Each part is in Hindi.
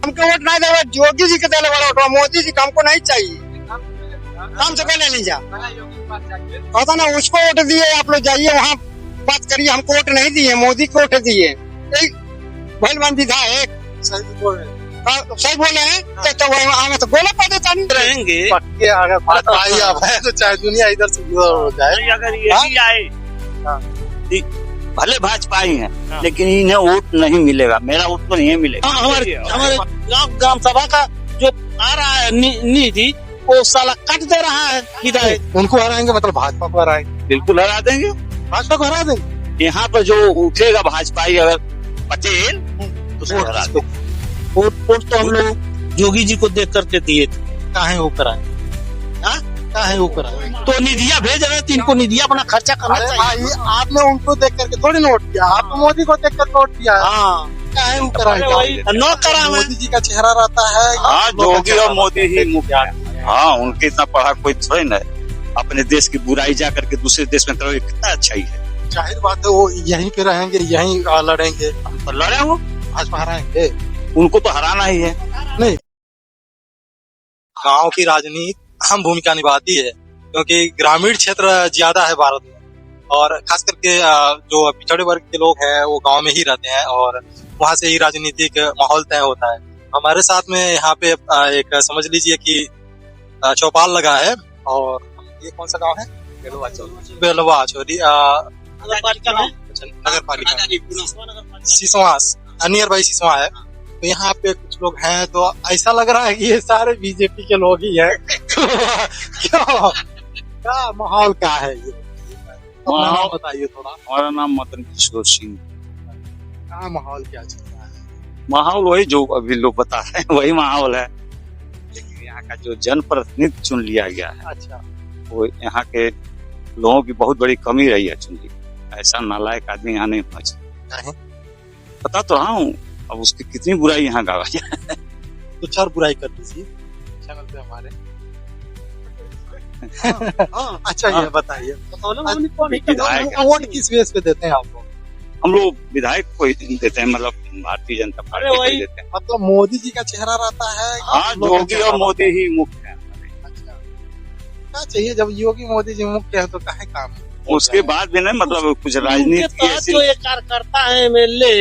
हमको वोट नहीं देगा, योगी जी के देने वाला वोट, मोदी जी का हमको नहीं चाहिए। काम से पहले नहीं जा पता ना, उसको वोट दिए, आप लोग जाइए वहाँ बात करिए। हमको वोट नहीं दिए, मोदी को वोट दिए। भलवान विधायक सही बोल रहे हैं। तो वही तो गोला पा देता नहीं रहेंगे। पक्के अगर बात आई अब है तो चाहे दुनिया इधर से उधर हो जाए। अगर यही आए भले भाजपा ही है, लेकिन इन्हें वोट नहीं मिलेगा। मेरा वोट तो नहीं मिलेगा। हमारे ग्राम सभा का जो आ रहा है निधि, वो साला कट दे रहा है विधायक। उनको हराएंगे मतलब भाजपा को हराएंगे? बिल्कुल हरा देंगे, भाजपा को हरा देंगे। यहाँ पर जो उठेगा भाजपाई अगर पटेल तो उसको हरा देंगे। वोट तो हम लोग योगी जी को देख करके दिए थे। काहे वो कराए? काहे वो कराए? तो निधिया भेज रहे थे, इनको निधिया अपना खर्चा करना अरे चाहिए। भाई आपने उनको देख करके थोड़ी नोट किया, आपने मोदी को देख कर वोट किया। हाँ, काहे वो कराए? नो करा मोदी जी का चेहरा रहता है। हाँ, योगी और मोदी ही मुखिया। हाँ, उनके इतना पढ़ा कोई थोड़ी ना है। अपने देश की बुराई जा करके दूसरे देश में करोगे, कितना अच्छा ही है। जाहिर बात है वो यहीं पे रहेंगे, यहीं लड़ेंगे। तो लड़े वो भाजपा हराएंगे, उनको तो हराना ही है। नहीं, गांव की राजनीति अहम भूमिका निभाती है, क्योंकि ग्रामीण क्षेत्र ज्यादा है भारत में, और खास करके जो पिछड़े वर्ग के लोग हैं वो गांव में ही रहते हैं, और वहां से ही राजनीतिक माहौल तय होता है। हमारे साथ में यहाँ पे एक समझ लीजिए कि चौपाल लगा है, और ये कौन सा गांव है? बेलवा चौरी नगर पालिका सिसवा, नियर बाई सिसवा है। तो यहाँ पे कुछ लोग हैं, तो ऐसा लग रहा है कि ये सारे बीजेपी के लोग ही हैं। क्यों? क्या माहौल क्या है ये? अपना नाम बताइए थोड़ा। हमारा नाम मदन किशोर सिंह। क्या माहौल क्या चल रहा है? माहौल वही जो अभी लोग बता रहे हैं, वही माहौल है। लेकिन यहाँ का जो जनप्रतिनिधि चुन लिया गया है, अच्छा, वो यहाँ के लोगों की बहुत बड़ी कमी रही है चुन ली। ऐसा नालायक आदमी यहाँ नहीं होना चाहिए। बता तो रहा हूँ, अब उसकी कितनी बुराई यहाँ गावा जाए। तो चार बुराई कर दीजिए चैनल पे हमारे। अच्छा, ये बताइए वोट किस बेस पे देते हैं आप लोग? हम लोग विधायक को ही देते हैं, मतलब भारतीय जनता पार्टी को ही देते हैं। मतलब मोदी जी का चेहरा रहता है। हाँ, योगी और मोदी ही मुख्य है। अच्छा, क्या चाहिए जब योगी मोदी जी मुख्य है तो काहे काम? उसके बाद भी नहीं, मतलब कुछ राजनीति की ऐसी जो ये कार्यकर्ता है MLA,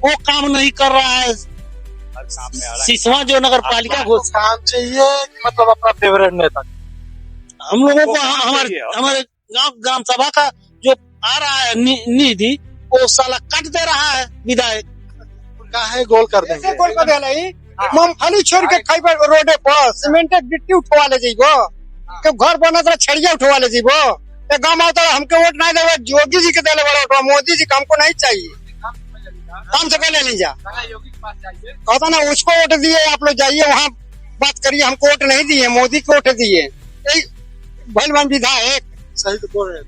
वो काम नहीं कर रहा है। सिसवा जो नगर पालिका को काम चाहिए, मतलब अपना फेवरेट नेता। हम लोगों को हमारे ग्राम सभा का जो आ रहा है निधि, वो साला कट दे रहा है विधायक। काहे गोल कर देंगे? गोल कर देला मूंगफली छोड़ के खाई रोडे पर सीमेंटेड गिट्टी उठवा ले जाइबो, के घर बना तो छड़िया उठवा ले जाइबो। गाँव में तो हमको वोट नहीं देगा, योगी जी के देने वाला वोट, मोदी जी का हमको नहीं चाहिए। काम से पहले नहीं जा पता ना, उसको वोट दिए, आप लोग जाइए वहाँ बात करिए। हमको वोट नहीं दिए, मोदी को वोट दिए। भलवान विधायक सही तो बोल रहे हैं।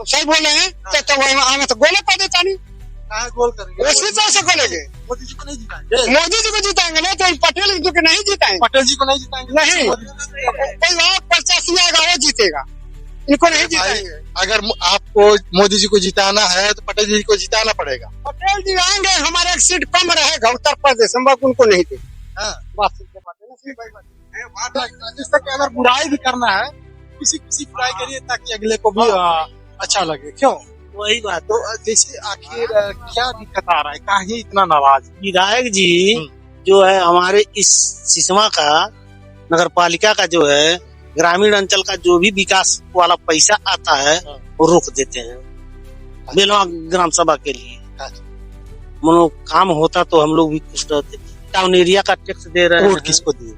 सही बोले हैं। तो वही तो गोला पा देता नहीं। गोल करेंगे उसी तरह से बोलेंगे। मोदी जी को नहीं जिताएंगे। मोदी जी को जिताएंगे नहीं तो पटेल जी को नहीं जिताएंगे। पटेल जी को नहीं जिताएंगे। नहीं, कोई और प्रत्याशी आएगा वो जीतेगा, इनको नहीं जिताएंगे। अगर आपको मोदी जी को जिताना है तो पटेल जी को जिताना पड़ेगा। पटेल जी आएंगे, हमारे एक सीट कम रहेगा उत्तर प्रदेश, हम उनको नहीं दे। जिस तक अगर बुराई भी करना है, किसी बुराई करिए ताकि अगले को भी अच्छा लगे। क्यों? वही बात। तो जैसे आखिर क्या दिक्कत आ रहा है, काहे इतना नाराज? विधायक जी जो है हमारे इस सिसवा का नगर पालिका का जो है ग्रामीण अंचल का जो भी विकास वाला पैसा आता है वो रोक देते हैं बेलवा ग्राम सभा के लिए। मनो काम होता तो हम लोग भी खुश रहते। टाउन एरिया का टैक्स दे रहे हैं। वोट किसको दिए?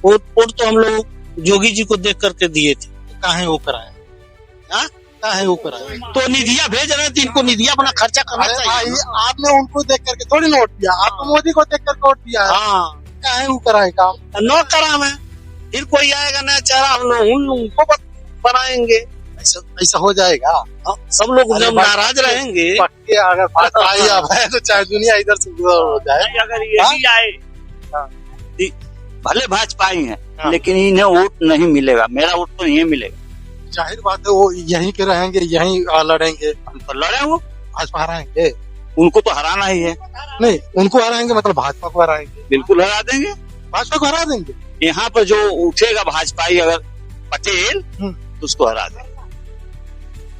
वोट तो हम लोग योगी जी को देख करके दिए थे। काहे वो कराए? काहे वो कराए? तो निधिया भेज रहे थे, इनको निधिया अपना खर्चा करना अरे चाहिए। भाई आपने उनको देख करके थोड़ी नोट किया, आपने मोदी को देख कर वोट दिया। हाँ, काहे वो कराए काम? नो करा मैं, फिर कोई आएगा नया चेहरा, हम लोग उनको बनाएंगे। ऐसा हो जाएगा। सब लोग जब नाराज रहेंगे। पक्के अगर बात आई अब है तो चाहे दुनिया इधर से उधर हो जाए। अगर यही आए भले भाजपा ही है, लेकिन इन्हें वोट नहीं मिलेगा। मेरा वोट तो नहीं मिलेगा। जाहिर बात है वो यहीं पे रहेंगे, यहीं लड़ेंगे। तो लड़े वो भाजपा हराएंगे। उनको तो हराना ही है। नहीं, उनको हराएंगे मतलब भाजपा को हराएंगे। बिल्कुल हरा देंगे। भाजपा को हरा देंगे। यहाँ पर जो उठेगा भाजपाई अगर पटेल तो उसको हरा देंगे।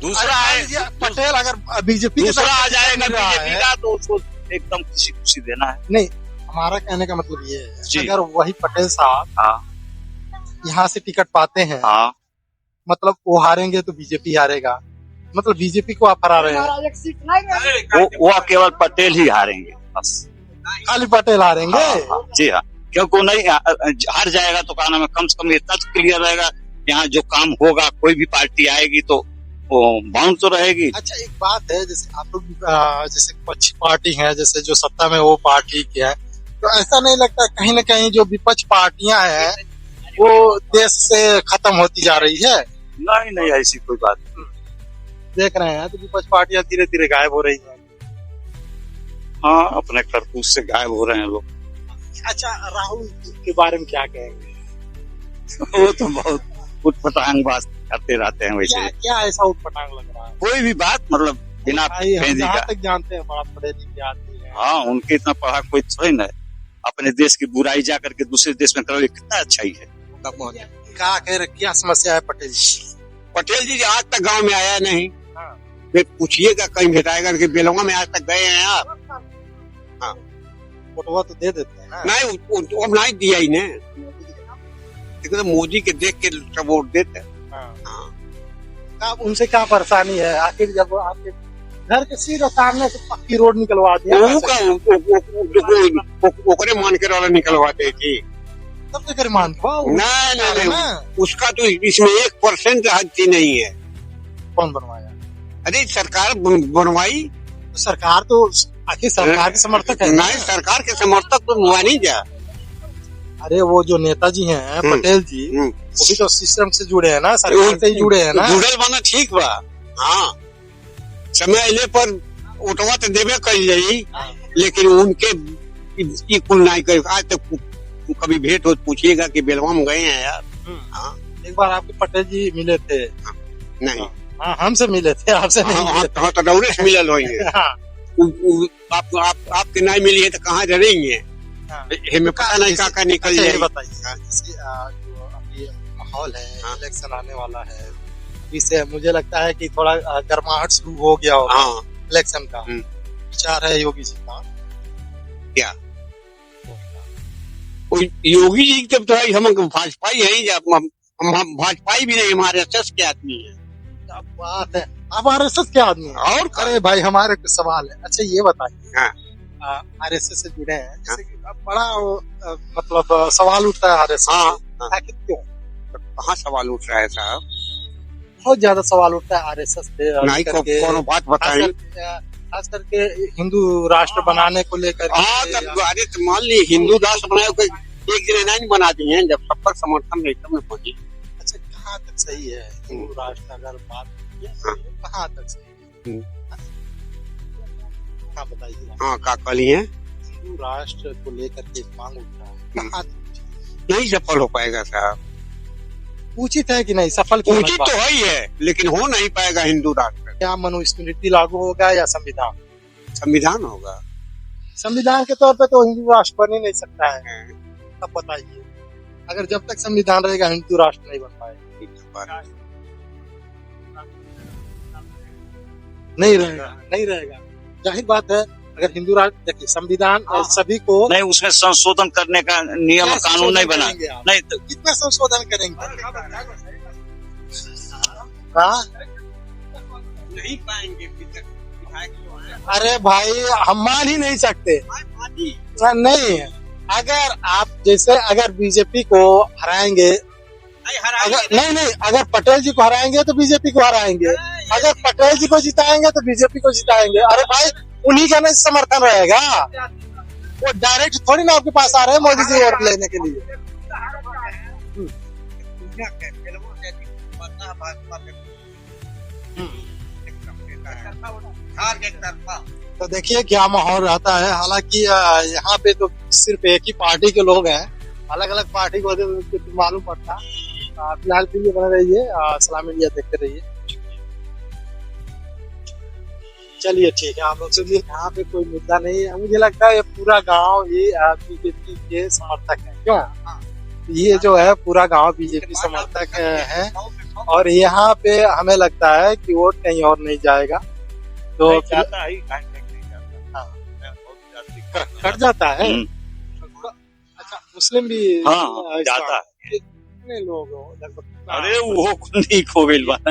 दूसरा है पटेल अगर बीजेपी दूसरा आ जाएगा बीजेपी का तो उसको एकदम खुशी खुशी देना है। नहीं, हमारा कहने का मतलब ये जी। है अगर वही पटेल साहब हाँ यहाँ से टिकट पाते हैं, हाँ मतलब वो हारेंगे तो बीजेपी हारेगा, मतलब बीजेपी को आप हरा रहे हैं। वो केवल पटेल ही हारेंगे बस। खाली पटेल हारेंगे। हाँ, जी हाँ, क्योंकि वो नहीं हार जाएगा तो क्या नाम है, कम से कम इतना तो क्लियर रहेगा यहाँ जो काम होगा, कोई भी पार्टी आएगी तो वो बाउंड तो रहेगी। अच्छा, एक बात है, जैसे आप लोग जैसे विपक्ष पार्टी है, जैसे जो सत्ता में वो पार्टी की है, तो ऐसा नहीं लगता कहीं न कहीं जो विपक्ष पार्टियां हैं वो देश से खत्म होती जा रही है? नहीं नहीं, ऐसी कोई बात नहीं। देख रहे हैं तो विपक्ष पार्टियां धीरे धीरे गायब हो रही हैं। हाँ, अपने करतूत से गायब हो रहे हैं लोग। अच्छा, राहुल के बारे में क्या कहेंगे? वो तो बहुत उटपटांग बात करते रहते हैं वैसे। क्या ऐसा उटपटांग लग रहा है? कोई भी बात मतलब बिना भाई, हम पेंदी जहाँ का। तक जानते हैं बड़ा पढ़े लिखे आदमी है। हाँ, उनके इतना पढ़ा कोई थोड़ी ना है। अपने देश की बुराई जा करके दूसरे देश में करोगे, कितना अच्छा ही है। क्या कह रहे, क्या समस्या है पटेल जी? पटेल जी आज तक गांव में आया नहीं। हाँ। फिर पूछिएगा कहीं भेटाएगा कि बेलवा में आज तक गए हैं आप? फोटो तो दे देते हैं ना। नहीं, वो नहीं दिया ही ने। तो मोदी के देख के वोट देते हैं। आप उनसे क्या परेशानी है? आखिर जब आपके घर के सीधे सामने से पक्की रोड निकलवा दिया, ओकरे मान के वाला निकलवाते थी। तब तक मान नहीं, उसका तो इसमें 1% हद नहीं है। कौन बनवाया? अरे सरकार बनवाई। तो सरकार तो आखिर सरकार के समर्थक है। नहीं, सरकार के समर्थक तो बनवा नहीं जा। अरे वो जो नेताजी हैं पटेल जी, वो भी तो सिस्टम से जुड़े हैं ना, सरकार से ही जुड़े हैं ना। जुड़ल बना ठीक बा। हाँ, समय अले पर उठवा तो देवे कर जाई, लेकिन उनके कुल नहीं कर। आज तक कभी भेंट हो पूछिएगा कि बेलवा में गए हैं यार? हाँ, एक बार आपके पटेल जी मिले थे। नहीं, हाँ, हमसे मिले थे, आपसे नहीं मिले थे। हाँ, तो दौरे से मिलल होंगे। आपके नहीं मिली है तो कहाँ रहेंगे? हमें पता नहीं का निकल जाए। बताइए, जैसे जो अभी माहौल है, इलेक्शन आने वाला है, इससे मुझे लगता है कि थोड़ा गर्माहट शुरू हो गया होगा इलेक्शन का। विचार है योगी जी का क्या? योगी जी जब तो हम भाजपा ही है, हम भाजपा भी नहीं, हमारे एसएस के आदमी है। क्या बात है, आप आरएसएस के आदमी हैं? और अरे भाई, हमारे कुछ सवाल है। अच्छा, ये बताइए, आरएसएस से जुड़े हैं, जैसे कि बड़ा मतलब सवाल उठता है आरएसएस। आखिर क्यों? कहाँ सवाल उठ रहा है साहब? बहुत ज्यादा सवाल उठता है आरएसएस पे। नहीं, कौन बात बताइए। खास करके हिंदू राष्ट्र बनाने को लेकर। हाँ, तब अरे तो मान ली हिंदू राष्ट्र बनाए कोई एक दिन नहीं बना दिए हैं, जब सब पर समर्थन नहीं तब में पहुंची। अच्छा, कहाँ तक सही है हिंदू राष्ट्र? अगर बात कहाँ तक सही है? हाँ, बताइए। हाँ, का कली है? हिंदू राष्ट्र को लेकर के मांग उठा है, कहाँ नहीं सफल हो पाएगा साहब। उचित है कि नहीं? सफल उचित तो है ही है, लेकिन हो नहीं पाएगा हिंदू राष्ट्र। क्या मनुस्मृति लागू होगा या संविधान? संविधान होगा। संविधान के तौर पे तो हिंदू राष्ट्र बन ही नहीं सकता है। अब बताइए, अगर जब तक संविधान रहेगा हिंदू राष्ट्र नहीं बन पाएगा। नहीं रहेगा। जाहिर बात है, अगर हिंदू राष्ट्र, देखिए संविधान सभी को नहीं, उसमें संशोधन करने का नियम कानून नहीं बना। नहीं तो कितना संशोधन करेंगे? नहीं पाएंगे। अरे भाई, हम मान ही नहीं सकते। नहीं, अगर आप जैसे अगर बीजेपी को हराएंगे, अगर पटेल जी को हराएंगे तो बीजेपी को हराएंगे, अगर पटेल जी को जिताएंगे तो बीजेपी को जिताएंगे। अरे भाई, उन्हीं का नहीं समर्थन रहेगा। वो डायरेक्ट थोड़ी ना आपके पास आ रहे हैं मोदी जी वोट लेने के लिए। तो देखिए क्या माहौल रहता है। हालांकि यहाँ पे तो सिर्फ एक ही पार्टी के लोग हैं, अलग अलग पार्टी को मालूम पड़ता। फिलहाल के लिए बने रहिए, सलाम इंडिया देखते रहिए। चलिए ठीक है, आप लोग सुनिए, यहाँ पे कोई मुद्दा नहीं है। मुझे लगता है ये पूरा गांव ये बीजेपी के समर्थक है। क्यों? ये जो है पूरा गांव बीजेपी समर्थक है और यहाँ पे हमें लगता है कि वोट कहीं और नहीं जाएगा, तो कट जाता है। अच्छा, मुस्लिम भी जाता है। कितने लोग हो लगभग? अरे वो नहीं खो गई बात।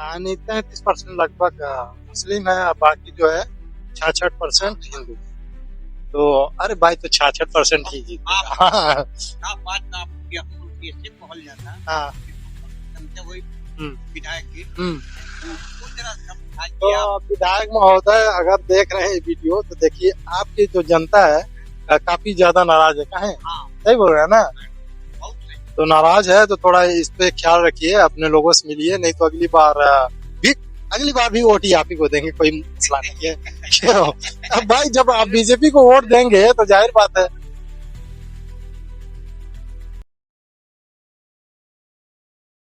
33% लगभग मुस्लिम है, बाकी जो है 66% हिंदू। तो अरे भाई, तो 66% ही जीते। हाँ, तो विधायक महोदय अगर देख रहे हैं वीडियो तो देखिए, आपकी जो जनता है काफी ज्यादा नाराज है। कहें सही बोल रहे हैं ना? तो नाराज है तो थोड़ा इस पे ख्याल रखिए, अपने लोगों से मिलिए, नहीं तो अगली बार भी वोट ही आप ही को देंगे, कोई मसला नहीं है। क्यों? अब भाई जब आप बीजेपी को वोट देंगे तो जाहिर बात है